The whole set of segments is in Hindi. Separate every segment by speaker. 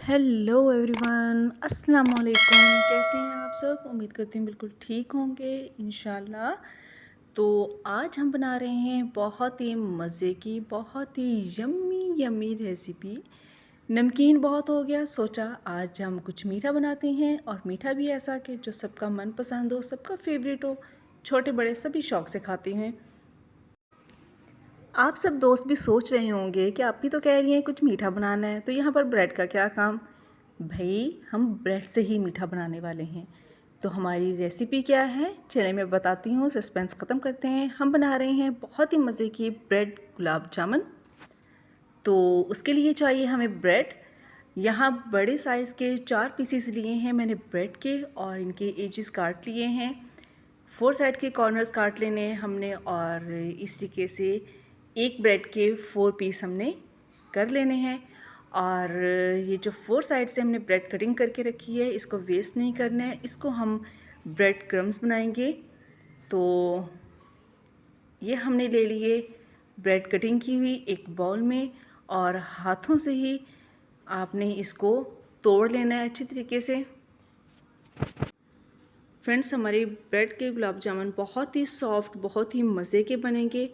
Speaker 1: हेलो एवरीवन, अस्सलाम वालेकुम। कैसे हैं आप सब? उम्मीद करती हूँ बिल्कुल ठीक होंगे इंशाल्लाह। तो आज हम बना रहे हैं बहुत ही मज़े की, बहुत ही यम्मी यम्मी रेसिपी। नमकीन बहुत हो गया, सोचा आज हम कुछ मीठा बनाते हैं, और मीठा भी ऐसा कि जो सबका मनपसंद हो, सबका फेवरेट हो, छोटे बड़े सभी शौक़ से खाते हैं। आप सब दोस्त भी सोच रहे होंगे कि आप भी तो कह रही हैं कुछ मीठा बनाना है, तो यहाँ पर ब्रेड का क्या काम? भाई, हम ब्रेड से ही मीठा बनाने वाले हैं। तो हमारी रेसिपी क्या है, चलिए मैं बताती हूँ। सस्पेंस ख़त्म करते हैं। हम बना रहे हैं बहुत ही मज़े की ब्रेड गुलाब जामुन। तो उसके लिए चाहिए हमें ब्रेड। यहाँ बड़े साइज़ के 4 पीसीस लिए हैं मैंने ब्रेड के, और इनके एजेस काट लिए हैं। 4 साइड के कॉर्नर्स काट लेने हैं हमने, और इस तरीके से एक ब्रेड के 4 पीस हमने कर लेने हैं। और ये जो 4 साइड से हमने ब्रेड कटिंग करके रखी है, इसको वेस्ट नहीं करना है, इसको हम ब्रेड क्रम्स बनाएंगे। तो ये हमने ले लिए ब्रेड कटिंग की हुई एक बाउल में, और हाथों से ही आपने इसको तोड़ लेना है अच्छी तरीके से। फ्रेंड्स, हमारे ब्रेड के गुलाब जामुन बहुत ही सॉफ्ट, बहुत ही मज़े के बनेंगे।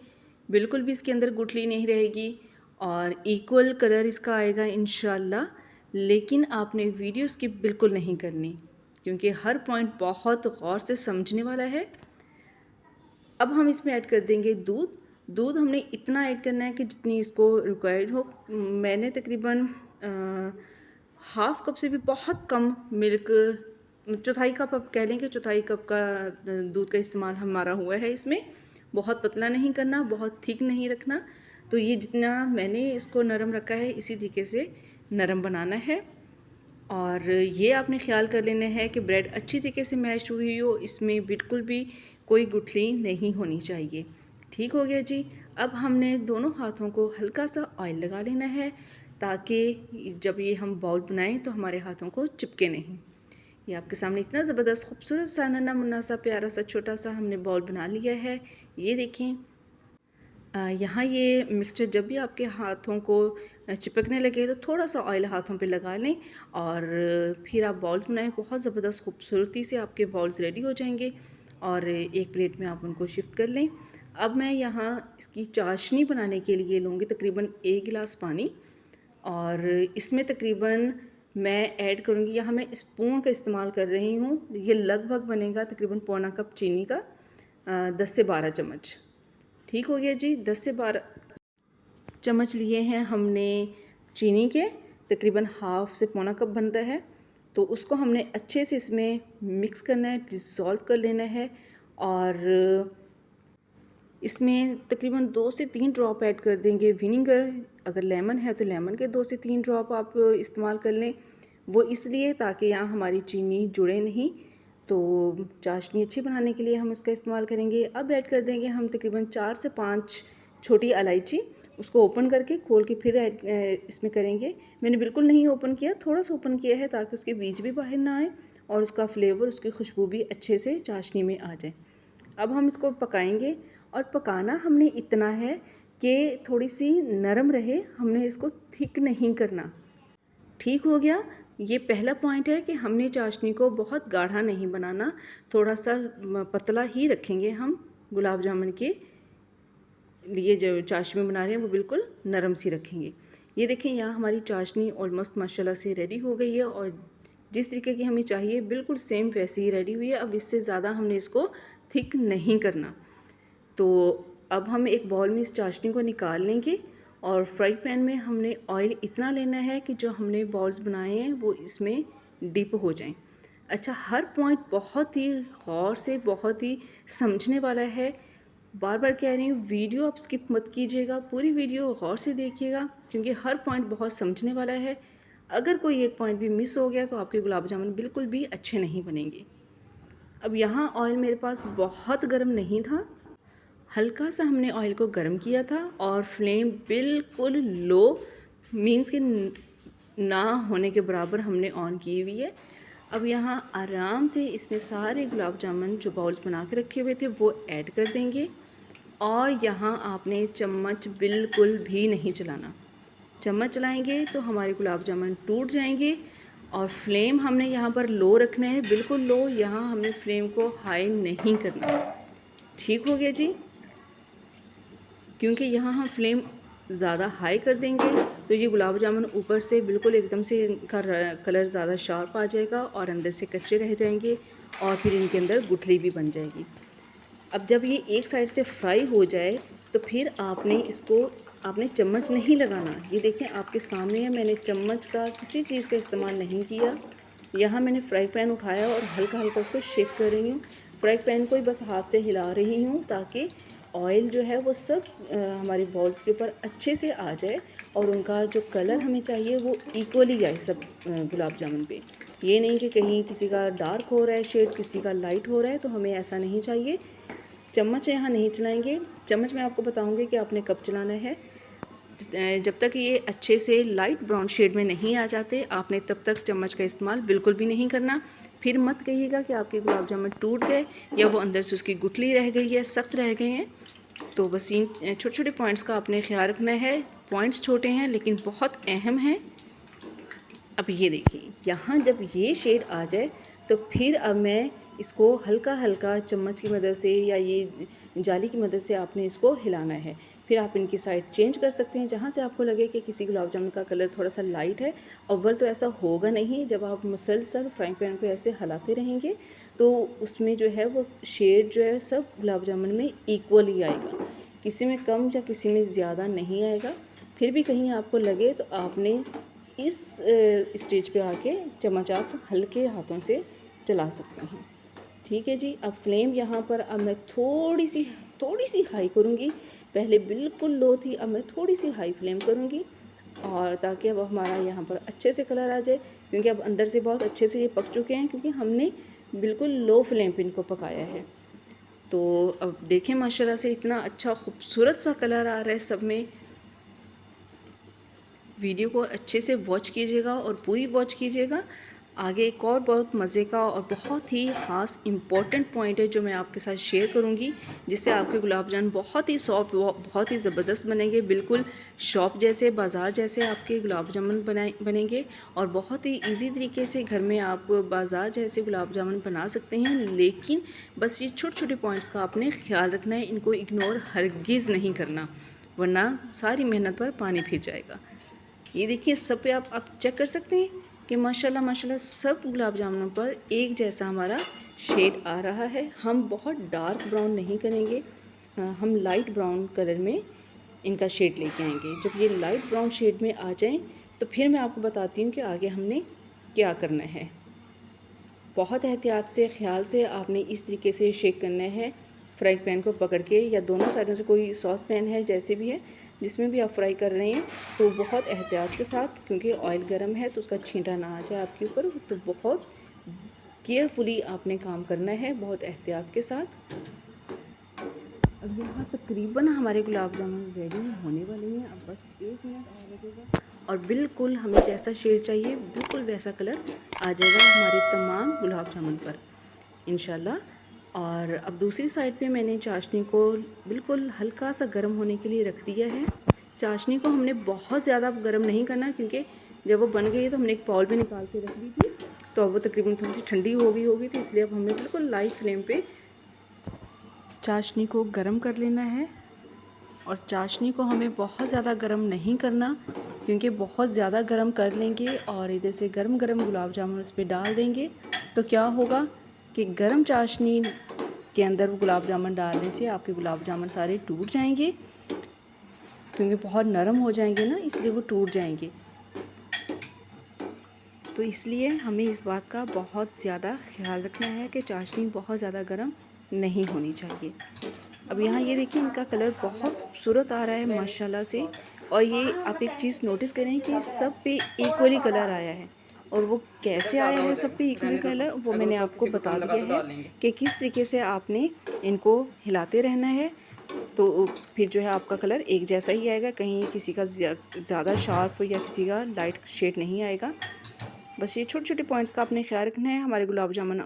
Speaker 1: बिल्कुल भी इसके अंदर गुठली नहीं रहेगी, और इक्वल कलर इसका आएगा इंशाल्लाह। लेकिन आपने वीडियो स्किप बिल्कुल नहीं करनी, क्योंकि हर पॉइंट बहुत गौर से समझने वाला है। अब हम इसमें ऐड कर देंगे दूध। दूध हमने इतना ऐड करना है कि जितनी इसको रिक्वायर्ड हो। मैंने तकरीबन हाफ़ कप से भी बहुत कम मिल्क, चौथाई कप आप कह लें कि चौथाई कप का दूध का इस्तेमाल हमारा हुआ है इसमें। बहुत पतला नहीं करना, बहुत थिक नहीं रखना। तो ये जितना मैंने इसको नरम रखा है, इसी तरीके से नरम बनाना है। और ये आपने ख्याल कर लेना है कि ब्रेड अच्छी तरीके से मैश हुई हो, इसमें बिल्कुल भी कोई गुठली नहीं होनी चाहिए। ठीक हो गया जी। अब हमने दोनों हाथों को हल्का सा ऑयल लगा लेना है, ताकि जब ये हम बाउल बनाएं तो हमारे हाथों को चिपके नहीं। ये आपके सामने इतना ज़बरदस्त खूबसूरत सा नन्हा मुन्ना सा प्यारा सा छोटा सा हमने बाउल बना लिया है। ये देखें। यहाँ ये मिक्सचर जब भी आपके हाथों को चिपकने लगे तो थोड़ा सा ऑयल हाथों पे लगा लें, और फिर आप बाउल्स बनाएं। बहुत ज़बरदस्त खूबसूरती से आपके बाउल्स रेडी हो जाएंगे, और एक प्लेट में आप उनको शिफ्ट कर लें। अब मैं यहाँ इसकी चाशनी बनाने के लिए लूँगी तकरीबन 1 गिलास पानी, और इसमें तकरीबन मैं ऐड करूँगी, यहाँ मैं स्पून का इस्तेमाल कर रही हूँ। ये लगभग बनेगा तकरीबन पौना कप चीनी का, 10 से 12 चम्मच। ठीक हो गया जी। 10 से 12 चम्मच लिए हैं हमने चीनी के, तकरीबन हाफ़ से पौना कप बनता है। तो उसको हमने अच्छे से इसमें मिक्स करना है, डिज़ोल्व कर लेना है। और इसमें तकरीबन 2 से 3 ड्रॉप ऐड कर देंगे विनीगर। अगर लेमन है तो लेमन के 2 से 3 ड्रॉप आप इस्तेमाल कर लें। वो इसलिए ताकि यहाँ हमारी चीनी जुड़े नहीं। तो चाशनी अच्छी बनाने के लिए हम उसका इस्तेमाल करेंगे। अब ऐड कर देंगे हम तकरीबन 4 से 5 छोटी इलायची। उसको ओपन करके खोल के फिर ऐड इसमें करेंगे। मैंने बिल्कुल नहीं ओपन किया, थोड़ा सा ओपन किया है, ताकि उसके बीज भी बाहर ना आए, और उसका फ्लेवर, उसकी खुशबू भी अच्छे से चाशनी में आ जाए। अब हम इसको पकाएंगे, और पकाना हमने इतना है कि थोड़ी सी नरम रहे, हमने इसको थिक नहीं करना। ठीक हो गया। ये पहला पॉइंट है कि हमने चाशनी को बहुत गाढ़ा नहीं बनाना, थोड़ा सा पतला ही रखेंगे हम। गुलाब जामुन के लिए जो चाशनी बना रहे हैं वो बिल्कुल नरम सी रखेंगे। ये देखें, यहाँ हमारी चाशनी ऑलमोस्ट माशाल्लाह से रेडी हो गई है, और जिस तरीके की हमें चाहिए बिल्कुल सेम वैसे ही रेडी हुई है। अब इससे ज़्यादा हमने इसको थिक नहीं करना। तो अब हम एक बाउल में इस चाशनी को निकाल लेंगे, और फ्राई पैन में हमने ऑयल इतना लेना है कि जो हमने बॉल्स बनाए हैं वो इसमें डिप हो जाएं। अच्छा, हर पॉइंट बहुत ही गौर से, बहुत ही समझने वाला है। बार बार कह रही हूँ, वीडियो आप स्किप मत कीजिएगा, पूरी वीडियो गौर से देखिएगा, क्योंकि हर पॉइंट बहुत समझने वाला है। अगर कोई एक पॉइंट भी मिस हो गया तो आपके गुलाब जामुन बिल्कुल भी अच्छे नहीं बनेंगे। अब यहाँ ऑयल मेरे पास बहुत गर्म नहीं था, हल्का सा हमने ऑयल को गर्म किया था, और फ्लेम बिल्कुल लो, मीन्स के ना होने के बराबर हमने ऑन की हुई है। अब यहाँ आराम से इसमें सारे गुलाब जामुन जो बाउल्स बना के रखे हुए थे वो ऐड कर देंगे, और यहाँ आपने चम्मच बिल्कुल भी नहीं चलाना। चम्मच चलाएंगे तो हमारे गुलाब जामुन टूट जाएंगे। और फ्लेम हमने यहाँ पर लो रखना है, बिल्कुल लो, यहाँ हमने फ्लेम को हाई नहीं करना। ठीक हो गया जी। क्योंकि यहाँ हम फ्लेम ज़्यादा हाई कर देंगे तो ये गुलाब जामुन ऊपर से बिल्कुल एकदम से इनका कलर ज़्यादा शार्प आ जाएगा और अंदर से कच्चे रह जाएंगे और फिर इनके अंदर गुठली भी बन जाएगी। अब जब ये एक साइड से फ्राई हो जाए तो फिर आपने चम्मच नहीं लगाना। ये देखें आपके सामने है, मैंने चम्मच का किसी चीज़ का इस्तेमाल नहीं किया। यहाँ मैंने फ्राई पैन उठाया और हल्का हल्का उसको शेक कर रही हूँ। फ्राई पैन को ही बस हाथ से हिला रही हूँ ताकि ऑयल जो है वो सब हमारी बॉल्स के ऊपर अच्छे से आ जाए और उनका जो कलर हमें चाहिए वो इक्वली आए सब गुलाब जामुन पे। ये नहीं कि कहीं किसी का डार्क हो रहा है शेड, किसी का लाइट हो रहा है, तो हमें ऐसा नहीं चाहिए। चम्मच यहाँ नहीं चलाएंगे। चम्मच मैं आपको बताऊंगी कि आपने कब चलाना है। जब तक ये अच्छे से लाइट ब्राउन शेड में नहीं आ जाते आपने तब तक चम्मच का इस्तेमाल बिल्कुल भी नहीं करना। फिर मत कहिएगा कि आपके गुलाब जामुन टूट गए या वो अंदर से उसकी गुठली रह गई है, सख्त रह गए हैं। तो बस इन छोटे छोटे पॉइंट्स का आपने ख्याल रखना है। पॉइंट्स छोटे हैं लेकिन बहुत अहम हैं। अब ये देखिए, यहाँ जब ये शेड आ जाए तो फिर अब मैं इसको हल्का हल्का चम्मच की मदद से या ये जाली की मदद से आपने इसको हिलाना है। फिर आप इनकी साइड चेंज कर सकते हैं जहाँ से आपको लगे कि किसी गुलाब जामुन का कलर थोड़ा सा लाइट है। अव्वल तो ऐसा होगा नहीं, जब आप मुसलसल फ्राइंग पैन को ऐसे हिलाते रहेंगे तो उसमें जो है वो शेड जो है सब गुलाब जामुन में इक्वली आएगा, किसी में कम या किसी में ज़्यादा नहीं आएगा। फिर भी कहीं आपको लगे तो आपने इस स्टेज पे आके चम्मच आप हल्के हाथों से चला सकते हैं। ठीक है जी। अब फ्लेम यहाँ पर अब मैं थोड़ी सी हाई करूँगी। पहले बिल्कुल लो थी, अब मैं थोड़ी सी हाई फ्लेम करूँगी और ताकि अब हमारा यहाँ पर अच्छे से कलर आ जाए, क्योंकि अब अंदर से बहुत अच्छे से ये पक चुके हैं क्योंकि हमने बिल्कुल लो फ्लेम पे इनको पकाया है। तो अब देखें माशाल्लाह से इतना अच्छा खूबसूरत सा कलर आ रहा है सब में। वीडियो को अच्छे से वॉच कीजिएगा और पूरी वॉच कीजिएगा। आगे एक और बहुत मज़े का और बहुत ही ख़ास इम्पॉर्टेंट पॉइंट है जो मैं आपके साथ शेयर करूंगी, जिससे आपके गुलाब जामुन बहुत ही सॉफ्ट, बहुत ही ज़बरदस्त बनेंगे। बिल्कुल शॉप जैसे, बाज़ार जैसे आपके गुलाब जामुन बनेंगे और बहुत ही इजी तरीके से घर में आप बाज़ार जैसे गुलाब जामुन बना सकते हैं। लेकिन बस ये छोटे छोटे पॉइंट्स का आपने ख्याल रखना है, इनको इग्नोर हरगिज़ नहीं करना, वरना सारी मेहनत पर पानी फिर जाएगा। ये देखिए सब पे आप चेक कर सकते हैं कि माशाल्लाह माशाल्लाह सब गुलाब जामुनों पर एक जैसा हमारा शेड आ रहा है। हम बहुत डार्क ब्राउन नहीं करेंगे, हम लाइट ब्राउन कलर में इनका शेड लेके आएंगे। जब ये लाइट ब्राउन शेड में आ जाएं तो फिर मैं आपको बताती हूँ कि आगे हमने क्या करना है। बहुत एहतियात से, ख्याल से आपने इस तरीके से शेक करना है फ्राई पैन को पकड़ के, या दोनों साइडों से, कोई सॉस पैन है जैसे भी है जिसमें भी आप फ्राई कर रहे हैं, तो बहुत एहतियात के साथ, क्योंकि ऑयल गर्म है तो उसका छींटा ना आ जाए आपके ऊपर, तो बहुत केयरफुली आपने काम करना है, बहुत एहतियात के साथ। अब यहाँ तकरीबन हमारे गुलाब जामुन रेडी होने वाले हैं। अब बस 1 मिनट और लगेगा और बिल्कुल हमें जैसा शेड चाहिए बिल्कुल वैसा कलर आ जाएगा हमारे तमाम गुलाब जामुन पर इंशाल्लाह। और अब दूसरी साइड पे मैंने चाशनी को बिल्कुल हल्का सा गर्म होने के लिए रख दिया है। चाशनी को हमने बहुत ज़्यादा गर्म नहीं करना, क्योंकि जब वो बन गई है तो हमने एक बाउल में निकाल के रख दी थी, तो अब वो तकरीबन थोड़ी सी ठंडी हो गई होगी, तो इसलिए अब हमने बिल्कुल लाइट फ्लेम पे चाशनी को गर्म कर लेना है। और चाशनी को हमें बहुत ज़्यादा गर्म नहीं करना, क्योंकि बहुत ज़्यादा गर्म कर लेंगे और इधर से गर्म गर्म गुलाब जामुन उस पर डाल देंगे तो क्या होगा कि गर्म चाशनी के अंदर गुलाब जामुन डालने से आपके गुलाब जामुन सारे टूट जाएंगे, क्योंकि बहुत नरम हो जाएंगे ना, इसलिए वो टूट जाएंगे। तो इसलिए हमें इस बात का बहुत ज़्यादा ख्याल रखना है कि चाशनी बहुत ज़्यादा गर्म नहीं होनी चाहिए। अब यहाँ ये देखिए इनका कलर बहुत खूबसूरत आ रहा है माशाल्लाह से। और ये आप एक चीज़ नोटिस करें कि सब पे इक्वली कलर आया है, और वो कैसे आया है सब पे इक्वली कलर, वो मैंने आपको बता दिया है कि किस तरीके से आपने इनको हिलाते रहना है, तो फिर जो है आपका कलर एक जैसा ही आएगा, कहीं किसी का ज़्यादा शार्प या किसी का लाइट शेड नहीं आएगा। बस ये छोटे छोटे पॉइंट्स का आपने ख्याल रखना है। हमारे गुलाब जामुन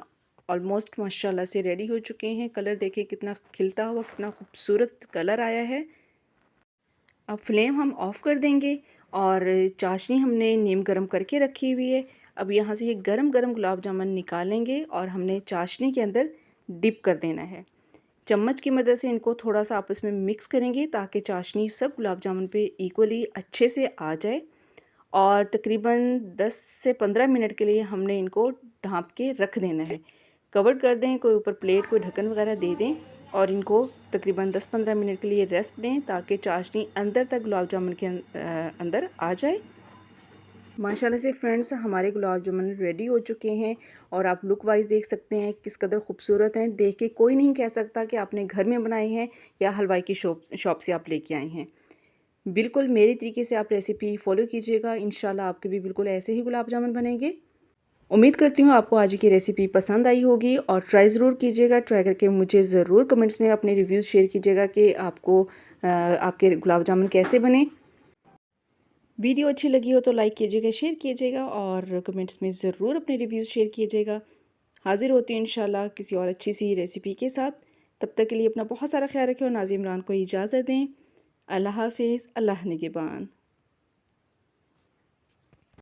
Speaker 1: ऑलमोस्ट माशाल्लाह से रेडी हो चुके हैं। कलर देखिए कितना खिलता हुआ, कितना खूबसूरत कलर आया है। अब फ्लेम हम ऑफ़ कर देंगे और चाशनी हमने नीम गरम करके रखी हुई है। अब यहाँ से ये गरम गरम गुलाब जामुन निकालेंगे और हमने चाशनी के अंदर डिप कर देना है। चम्मच की मदद से इनको थोड़ा सा आपस में मिक्स करेंगे ताकि चाशनी सब गुलाब जामुन पे इक्वली अच्छे से आ जाए। और तकरीबन 10 से 15 मिनट के लिए हमने इनको ढाँप के रख देना है। कवर कर दें, कोई ऊपर प्लेट कोई ढक्कन वगैरह दे दें और इनको तकरीबन 10-15 मिनट के लिए रेस्ट दें ताकि चाशनी अंदर तक गुलाब जामुन के अंदर आ जाए। माशाल्लाह से फ्रेंड्स हमारे गुलाब जामुन रेडी हो चुके हैं और आप लुक वाइज देख सकते हैं किस कदर खूबसूरत हैं। देख के कोई नहीं कह सकता कि आपने घर में बनाए हैं या हलवाई की शॉप से आप लेके आए हैं। बिल्कुल मेरे तरीके से आप रेसिपी फॉलो कीजिएगा, इंशाल्लाह आपके भी बिल्कुल ऐसे ही गुलाब जामुन बनेंगे। उम्मीद करती हूँ आपको आज की रेसिपी पसंद आई होगी और ट्राई ज़रूर कीजिएगा। ट्राई करके मुझे ज़रूर कमेंट्स में अपने रिव्यूज़ शेयर कीजिएगा कि आपको आपके गुलाब जामुन कैसे बने। वीडियो अच्छी लगी हो तो लाइक कीजिएगा, शेयर कीजिएगा और कमेंट्स में ज़रूर अपने रिव्यूज़ शेयर कीजिएगा। हाज़िर होती हूँ इंशाल्लाह किसी और अच्छी सी रेसिपी के साथ। तब तक के लिए अपना बहुत सारा ख्याल रखें और नाज़िम इमरान को इजाज़त दें। अल्लाह हाफ़िज़, अल्लाह निगहबान।